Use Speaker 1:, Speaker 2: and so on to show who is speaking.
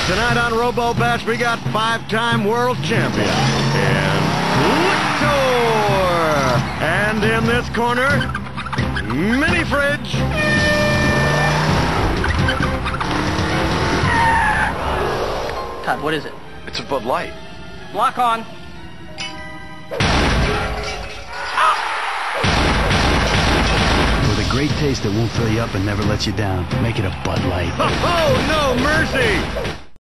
Speaker 1: Tonight on Robo Bash, we got 5-time world champion and Victor. And in this corner, Mini Fridge.
Speaker 2: Todd, what is it?
Speaker 3: It's a Bud Light.
Speaker 2: Lock on.
Speaker 4: With a great taste that won't fill you up and never lets you down. Make it a Bud Light.
Speaker 1: Oh, no mercy!